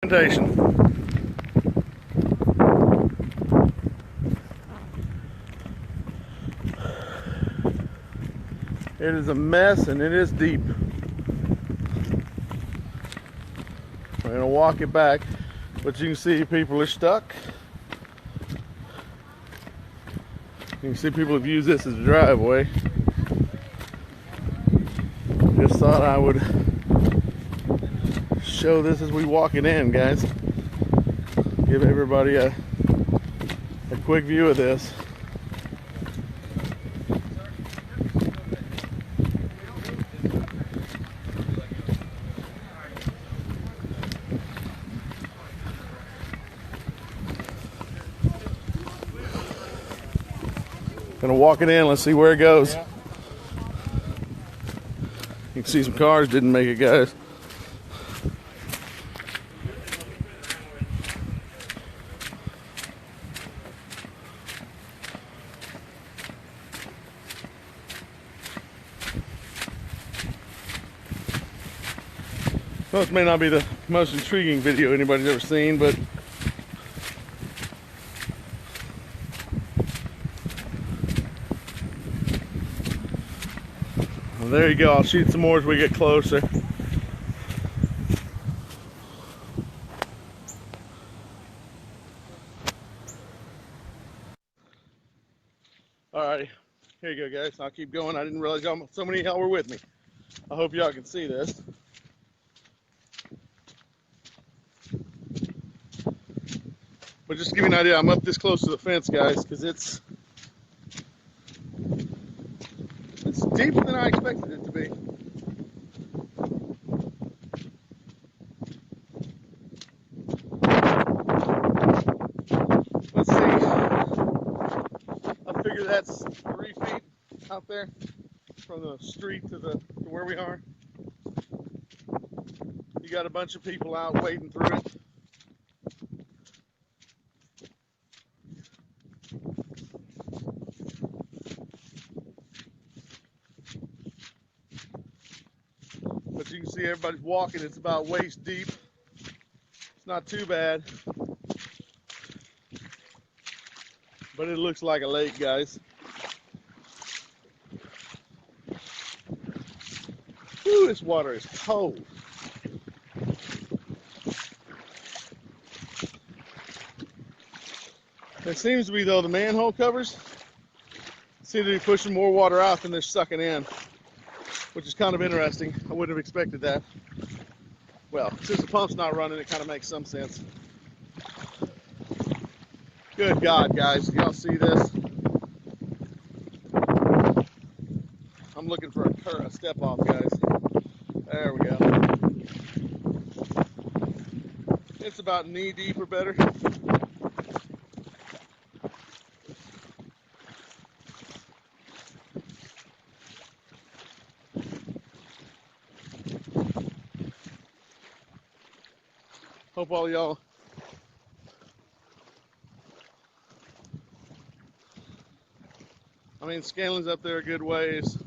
Plantation. It is a mess and it is deep. We're gonna walk it back, but you can see people are stuck. You can see people have used this as a driveway. Just thought I would show this as we walk it in, guys. Give everybody a quick view of this. Gonna walk it in, let's see where it goes. You can see some cars didn't make it, guys. Well, this may not be the most intriguing video anybody's ever seen, but well, there you go. I'll shoot some more as we get closer. Alrighty, here you go, guys. I'll keep going. I didn't realize so many of y'all were with me. I hope y'all can see this. But just to give you an idea, I'm up this close to the fence, guys, because it's deeper than I expected it to be. Let's see. I figure that's 3 feet out there from the street to where we are. You got a bunch of people out wading through it. But you can see everybody's walking. It's about waist deep. It's not too bad. But it looks like a lake, guys. Whew, this water is cold. It seems to be, though, the manhole covers seem to be pushing more water out than they're sucking in, which is kind of interesting. I wouldn't have expected that. Well, since the pump's not running, it kind of makes some sense. Good God, guys, y'all see this? I'm looking for a step off, guys. There we go. It's about knee deep or better. Hope all y'all Scanlan's up there a good ways.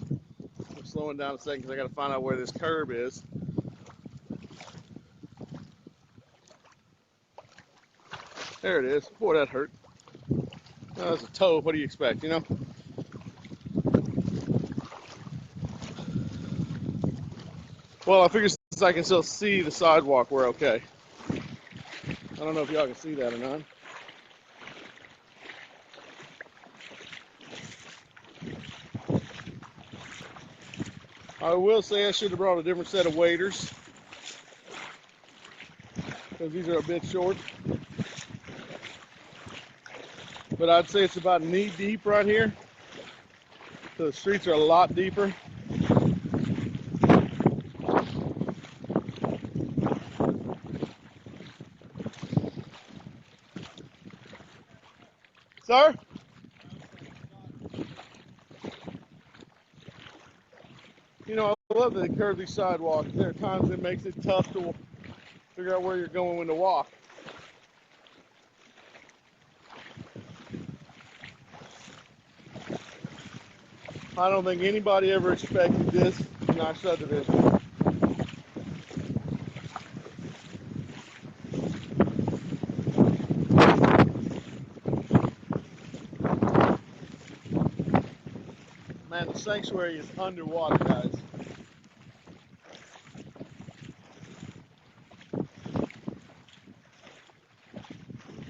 I'm slowing down a second because I got to find out where this curb is. There it is. Boy, that hurt. Oh, that's a toe. What do you expect, you know? Well, I figure since I can still see the sidewalk, we're okay. I don't know if y'all can see that or not. I will say I should have brought a different set of waders because these are a bit short. But I'd say it's about knee deep right here. So the streets are a lot deeper. Sir? You know, I love that they curve these sidewalks. There are times it makes it tough to figure out where you're going when to walk. I don't think anybody ever expected this in our subdivision. Man, the sanctuary is underwater, guys.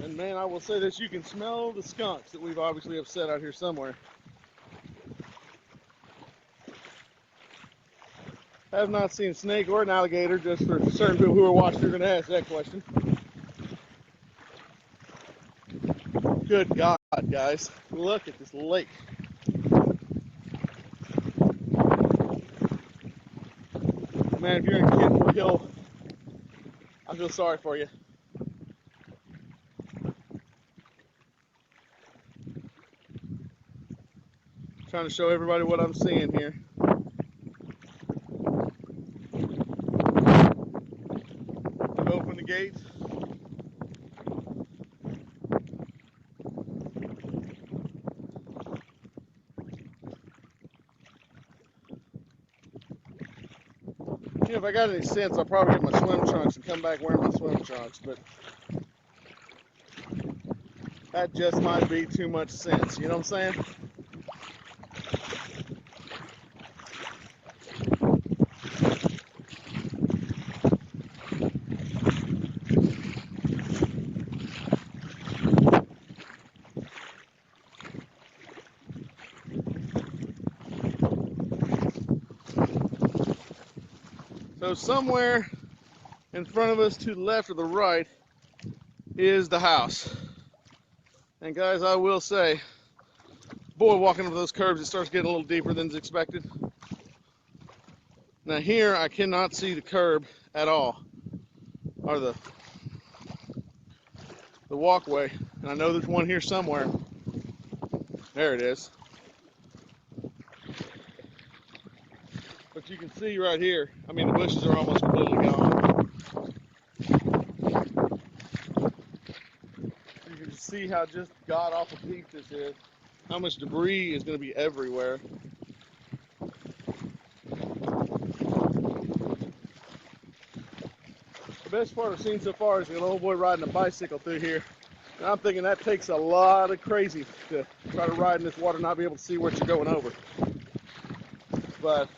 And man, I will say this, you can smell the skunks that we've obviously have set out here somewhere. Have not seen a snake or an alligator, just for certain people who are watching are going to ask that question. Good God, guys, look at this lake. Man, if you're in Kenmore Hill, I feel sorry for you. Trying to show everybody what I'm seeing here. Open the gates. You know, if I got any sense, I'll probably get my swim trunks and come back wearing my swim trunks, but that just might be too much sense, you know what I'm saying? So somewhere in front of us to the left or the right is the house. And guys, I will say, boy, walking over those curbs, it starts getting a little deeper than is expected. Now here, I cannot see the curb at all, or the walkway. And I know there's one here somewhere. There it is. But you can see right here, I mean, the bushes are almost completely gone. You can just see how just god-awful deep this is. How much debris is going to be everywhere. The best part I've seen so far is an old boy riding a bicycle through here. And I'm thinking that takes a lot of crazy to try to ride in this water and not be able to see what you're going over. But,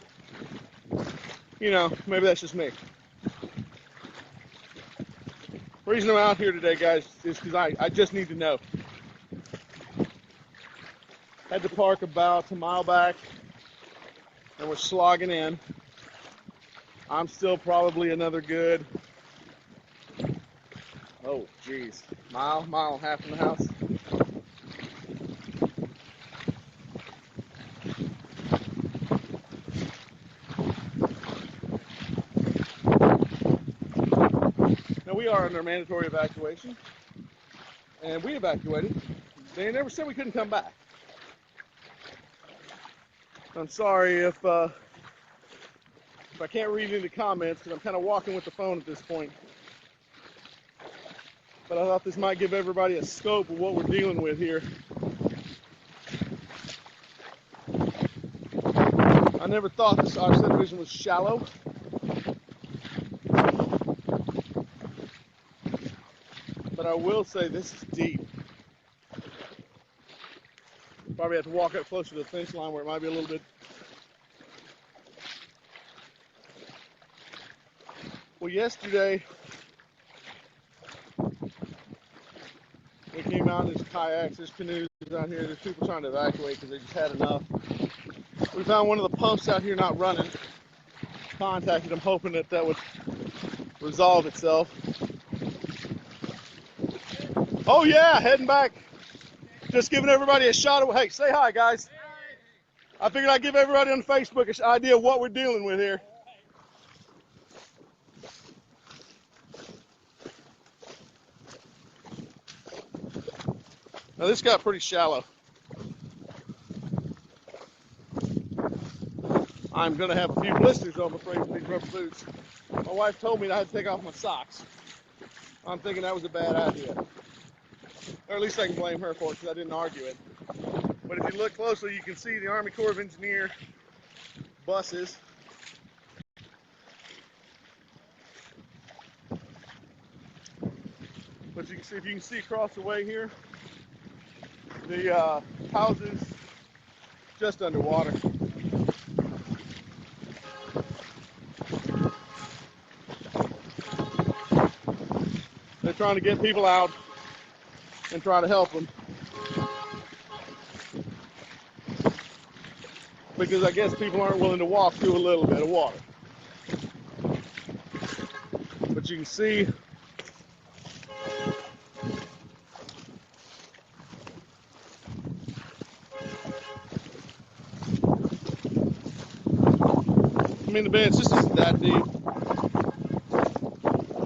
you know, maybe that's just me. The reason I'm out here today, guys, is because I just need to know. Had to park about a mile back, and we're slogging in. I'm still probably another good, oh geez, mile and a half from the house. Now we are under mandatory evacuation, and we evacuated. They never said we couldn't come back. I'm sorry if I can't read any comments, because I'm kind of walking with the phone at this point. But I thought this might give everybody a scope of what we're dealing with here. I never thought our subdivision was shallow. But I will say this is deep. Probably have to walk up closer to the fence line where it might be a little bit. Well, yesterday we came out in these kayaks, there's canoes out here, there's people trying to evacuate because they just had enough. We found one of the pumps out here not running. Contacted them hoping that would resolve itself. Oh yeah, heading back. Just giving everybody a shot of, hey, say hi, guys. I figured I'd give everybody on Facebook an idea of what we're dealing with here. Now this got pretty shallow. I'm gonna have a few blisters, I'm afraid, with these rubber boots. My wife told me I had to take off my socks. I'm thinking that was a bad idea. Or at least I can blame her for it because I didn't argue it. But if you look closely, you can see the Army Corps of Engineer buses. But you can see, if you can see across the way here, the houses just underwater. They're trying to get people out and try to help them. Because I guess people aren't willing to walk through a little bit of water. But you can see I mean, the bed, it's just that deep.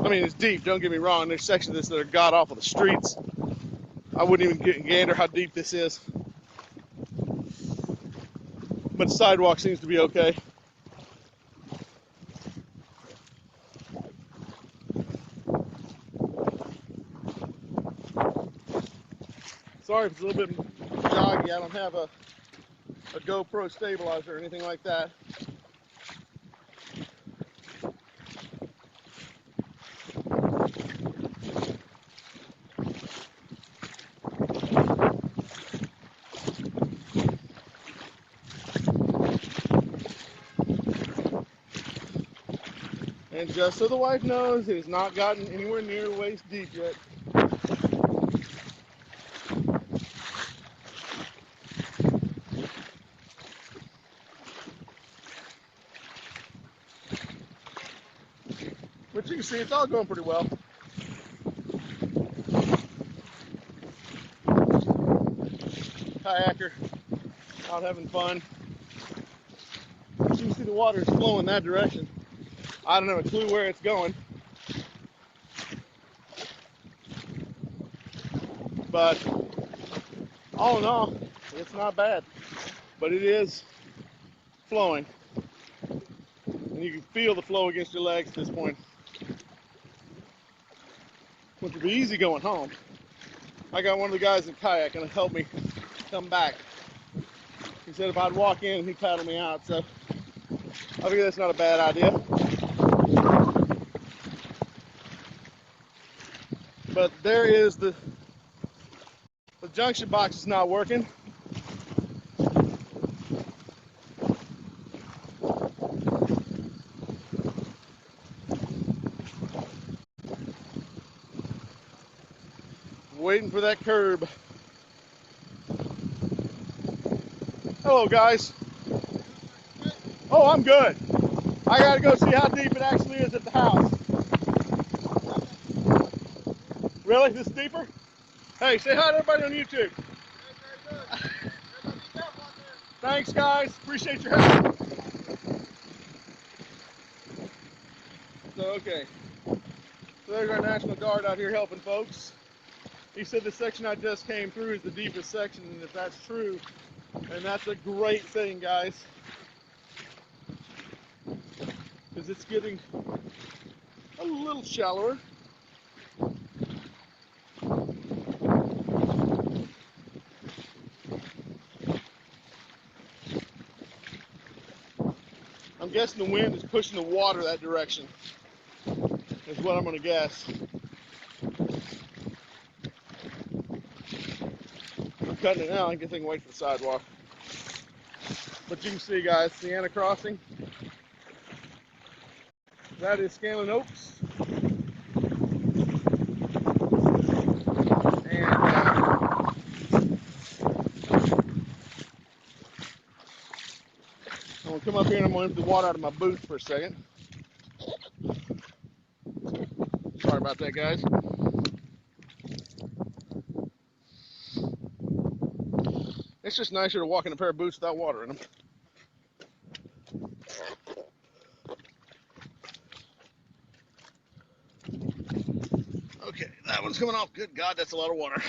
I mean, it's deep, don't get me wrong. There's sections of this that are god awful. The streets, I wouldn't even gander how deep this is. But the sidewalk seems to be okay. Sorry if it's a little bit joggy. I don't have a GoPro stabilizer or anything like that. And just so the wife knows, it has not gotten anywhere near waist deep yet. But you can see it's all going pretty well. Kayaker out having fun. You can see the water is flowing that direction. I don't have a clue where it's going. But all in all, it's not bad. But it is flowing. And you can feel the flow against your legs at this point. Which would be easy going home. I got one of the guys in kayak gonna help me come back. He said if I'd walk in, he'd paddle me out. So I figure that's not a bad idea. But there is the junction box is not working. Waiting for that curb. Hello, guys. Oh, I'm good. I gotta go see how deep it actually is at the house. Really? This deeper? Hey, say hi to everybody on YouTube. Thanks, guys. Appreciate your help. So, okay. So there's our National Guard out here helping folks. He said the section I just came through is the deepest section, and if that's true, and that's a great thing, guys. Because it's getting a little shallower. I'm guessing the wind is pushing the water that direction, is what I'm going to guess. I'm cutting it now, I can wait for the sidewalk. But you can see, guys, Sienna crossing. That is Scanlan Oaks. And I'm going to come up here and I'm going to empty the water out of my boots for a second. Sorry about that, guys. It's just nicer to walk in a pair of boots without water in them. Okay, that one's coming off. Good God, that's a lot of water.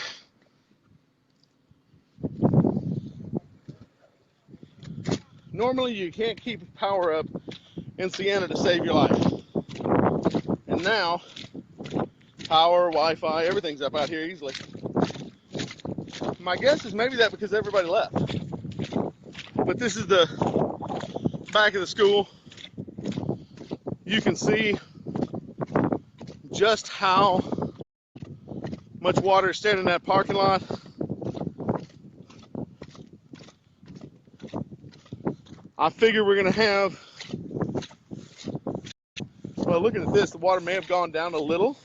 Normally, you can't keep power up in Sienna to save your life. And now, power, Wi-Fi, everything's up out here easily. My guess is maybe that because everybody left. But this is the back of the school. You can see just how much water is standing in that parking lot. I figure we're gonna have, well, looking at this, the water may have gone down a little.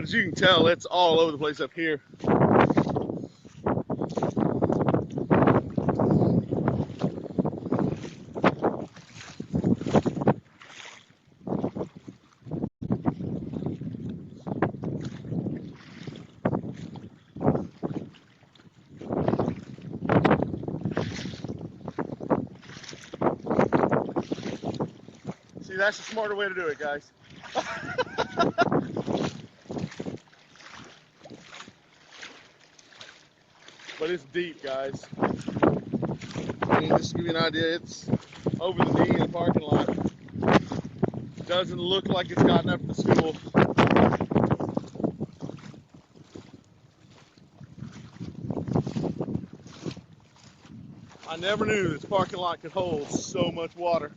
But as you can tell, it's all over the place up here. See, that's the smarter way to do it, guys. But it's deep, guys. I mean, just to give you an idea, it's over the knee in the parking lot. Doesn't look like it's gotten up to the school. I never knew this parking lot could hold so much water.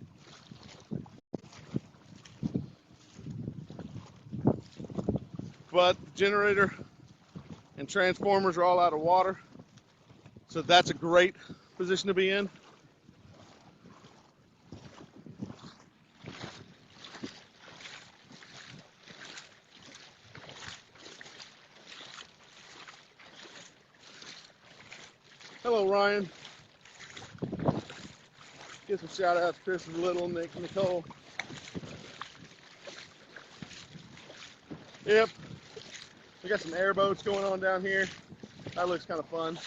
But the generator and transformers are all out of water, so that's a great position to be in. Hello, Ryan. Give some shout outs to Chris and Little, Nick and Nicole. Yep. We got some airboats going on down here. That looks kind of fun.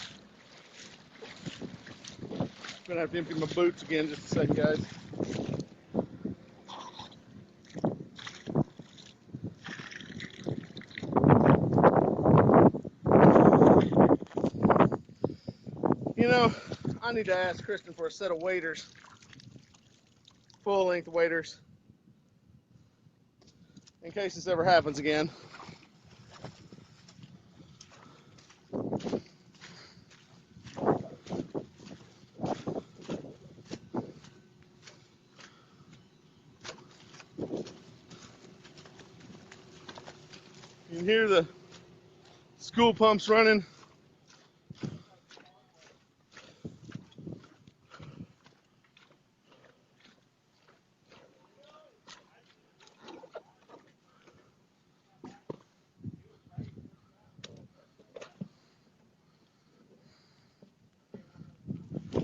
Gonna have to empty my boots again just a second, guys. You know, I need to ask Kristen for a set of waders, full-length waders, in case this ever happens again. You can hear the school pumps running.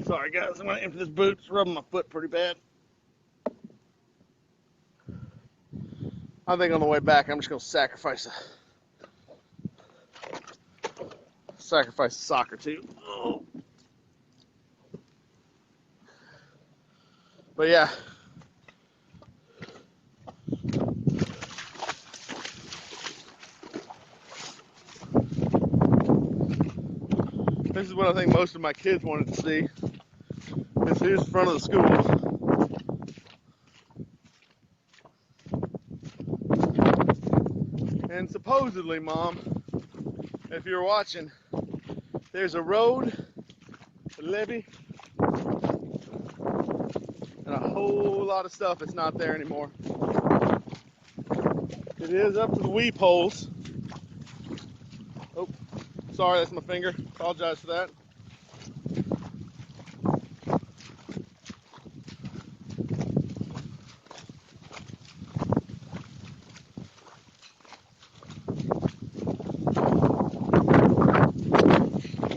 Sorry guys, I'm gonna empty this boot. It's rubbing my foot pretty bad. I think on the way back I'm just gonna sacrifice a soccer too. Oh. But yeah. This is what I think most of my kids wanted to see. This is the front of the school. And supposedly, Mom, if you're watching, there's a road, a levee, and a whole lot of stuff that's not there anymore. It is up to the weep holes. Oh, sorry, that's my finger. Apologize for that.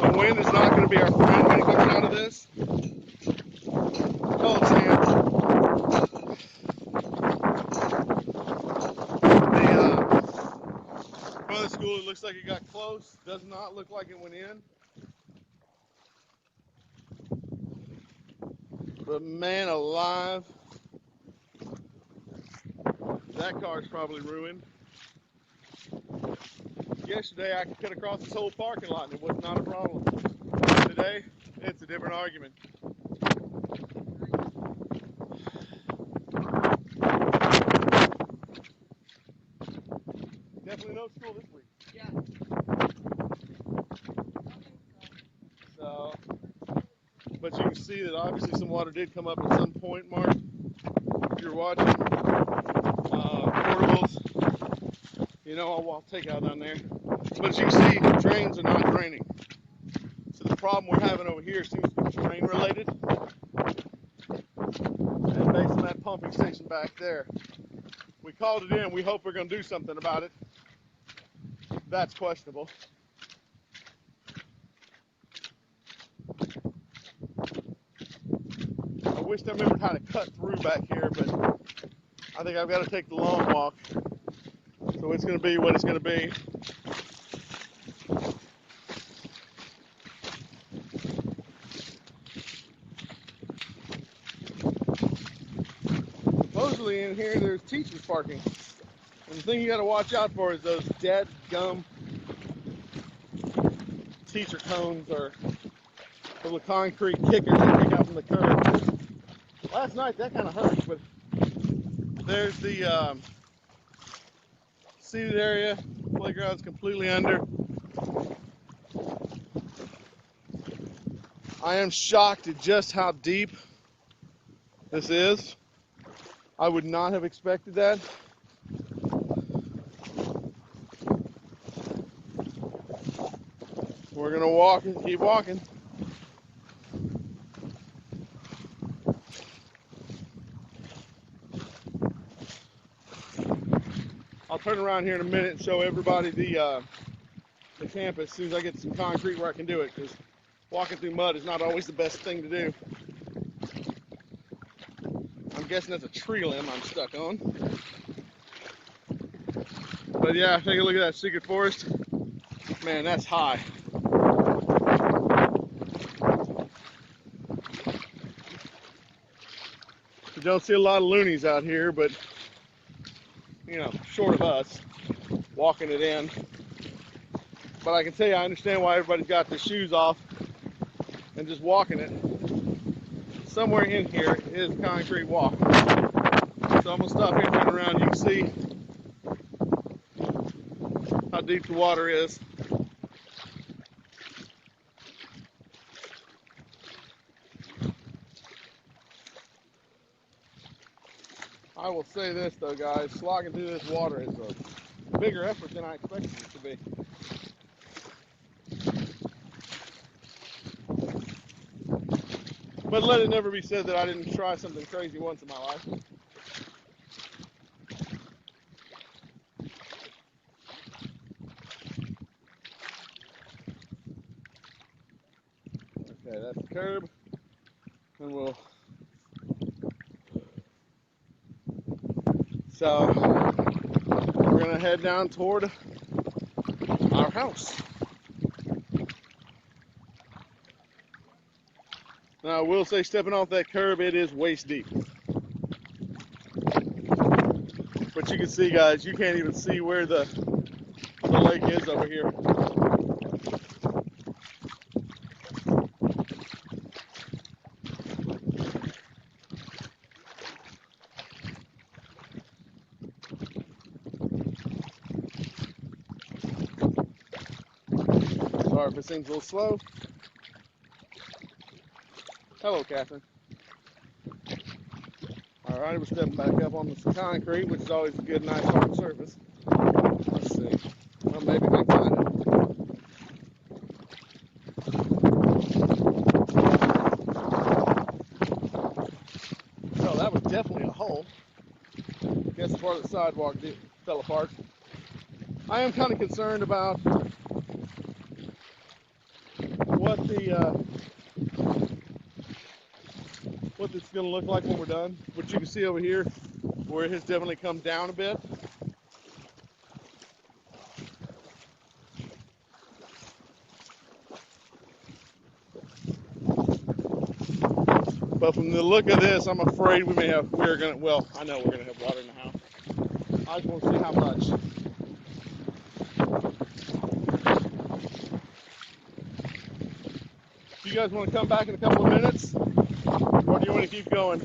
The wind is not going to be our friend when it comes out of this. Oh, Sam. Front of the school, it looks like it got close. Does not look like it went in. But man alive, that car's probably ruined. Yesterday I could cut across this whole parking lot and it was not a problem. Today, it's a different argument. Definitely no school this week. Yeah. So, but you can see that obviously some water did come up at some point, Mark. If you're watching, portables, you know, I'll take out down there. But as you can see, the drains are not draining. So the problem we're having over here seems to be drain related. And based on that pumping station back there, we called it in. We hope we're going to do something about it. that's questionable. I wish I remembered how to cut through back here, but I think I've got to take the long walk. So it's going to be what it's going to be. Supposedly in here there's teachers parking. And the thing you got to watch out for is those dead gum teacher cones or little concrete kickers that kick out from the curb. Last night that kind of hurt, but there's the seated area. Playground's completely under. I am shocked at just how deep this is. I would not have expected that. We're gonna walk and keep walking. I'll turn around here in a minute and show everybody the campus as soon as I get some concrete where I can do it, because walking through mud is not always the best thing to do. I'm guessing that's a tree limb I'm stuck on. But yeah, take a look at that secret forest. Man, that's high. You don't see a lot of loonies out here, but you know, short of us walking it in. But I can tell you, I understand why everybody's got their shoes off and just walking it. Somewhere in here is concrete walk. So I'm gonna stop here and turn around. You can see how deep the water is. I will say this though, guys, slogging through this water is a bigger effort than I expected it to be. But let it never be said that I didn't try something crazy once in my life. Okay, that's the curb. And so we're gonna head down toward our house. Now I will say, stepping off that curb, it is waist deep. But you can see, guys, you can't even see where the lake is over here. Sorry if it seems a little slow. Hello, Catherine. All right, we're stepping back up on the concrete, which is always a good, nice, hard surface. Let's see. Well, maybe we can find it. Oh, that was definitely a hole. I guess part of the sidewalk fell apart. I am kind of concerned about what it's going to look like when we're done. What you can see over here, where it has definitely come down a bit. But from the look of this, I'm afraid I know we're going to have water in the house. I just want to see how much. Do you guys want to come back in a couple of minutes? Or do you want to keep going?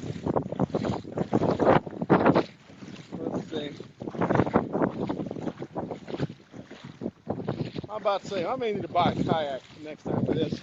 Let's see. I'm about to say, I may need to buy a kayak next time for this.